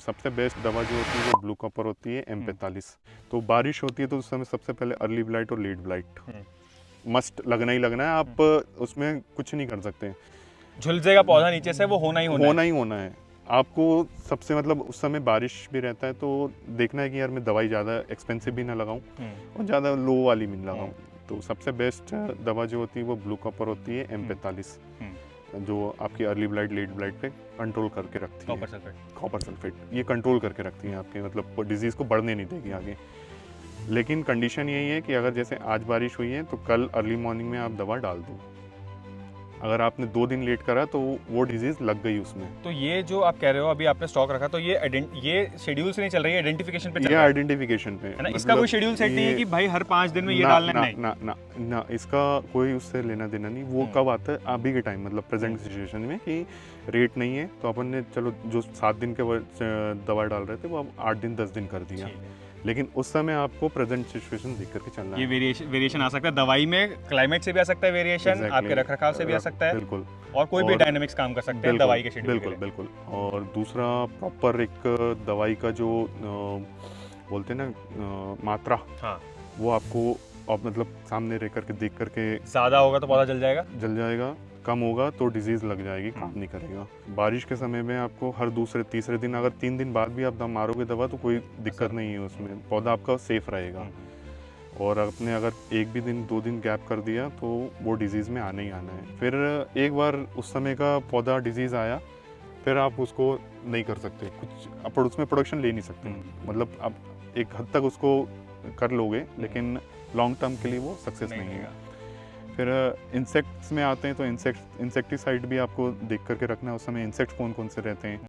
सबसे बेस्ट दवा जो होती है वो ब्लू कॉपर होती है M45। तो बारिश होती है तो उस समय सबसे पहले अर्ली ब्लाइट और लेट ब्लाइट मस्ट लगना ही लगना है। आप उसमें कुछ नहीं कर सकते, झुलसेगा पौधा नीचे से, वो होना ही होना ही होना है आपको। सबसे मतलब उस समय बारिश भी रहता है तो देखना है कि यार मैं दवाई ज़्यादा एक्सपेंसिव भी ना लगाऊं और ज़्यादा लो वाली भी ना लगाऊं। तो सबसे बेस्ट दवा जो होती है वो ब्लू कॉपर होती है M45, जो आपकी अर्ली ब्लाइट लेट ब्लाइट पे कंट्रोल करके रखती है। कॉपर सल्फेट ये कंट्रोल करके रखती है आपके, मतलब डिजीज़ को बढ़ने नहीं देगी आगे। लेकिन कंडीशन यही है कि अगर जैसे आज बारिश हुई है तो कल अर्ली मॉर्निंग में आप दवा डाल दो। अगर आपने 2 दिन लेट करा तो वो डिजीज लग गई उसमें। तो ये जो आप कह रहे हो अभी आपने स्टॉक रखा, तो ये शेड्यूल से नहीं चल रही है, आइडेंटिफिकेशन पे चल रहा है। आइडेंटिफिकेशन पे है ना, इसका कोई शेड्यूल सेट नहीं है कि भाई हर 5 दिन में ये डालना है। नहीं ना ना ना, इसका कोई उससे लेना देना नहीं। वो कब आता है अभी के टाइम, मतलब प्रेजेंट सिचुएशन में कि रेट नहीं है तो अपन ने चलो जो 7 दिन के दवा डाल रहे थे वो अब 8 दिन 10 दिन कर दिया। लेकिन उस समय आपको प्रेजेंट सिचुएशन देख करके चलना है। ये वेरिएशन आ सकता है दवाई में, क्लाइमेट से भी आ सकता है वेरिएशन, आपके रखरखाव से भी आ सकता है। बिल्कुल। और कोई भी डायनामिक्स काम कर सकते हैं दवाई के शेड्यूल। बिल्कुल बिल्कुल। और दूसरा प्रॉपर एक दवाई का जो बोलते हैं ना मात्रा, हाँ, वो आपको अब मतलब सामने रह करके देख करके। ज़्यादा होगा तो पौधा जल जाएगा, कम होगा तो डिजीज लग जाएगी, काम नहीं करेगा। बारिश के समय में आपको हर दूसरे तीसरे दिन, अगर 3 दिन बाद भी आप मारोगे दवा तो कोई दिक्कत नहीं है उसमें, पौधा आपका सेफ रहेगा। और आपने अगर 1 भी दिन 2 दिन गैप कर दिया तो वो डिजीज़ में आना ही आना है। फिर एक बार उस समय का पौधा डिजीज़ आया फिर आप उसको नहीं कर सकते कुछ, आप उसमें प्रोडक्शन ले नहीं सकते। मतलब आप एक हद तक उसको कर लोगे लेकिन लॉन्ग टर्म के लिए वो सक्सेस नहीं है। फिर इंसेक्ट्स में आते हैं तो इंसेक्टिसाइड भी आपको देख करके रखना है उस समय इंसेक्ट कौन कौन से रहते हैं।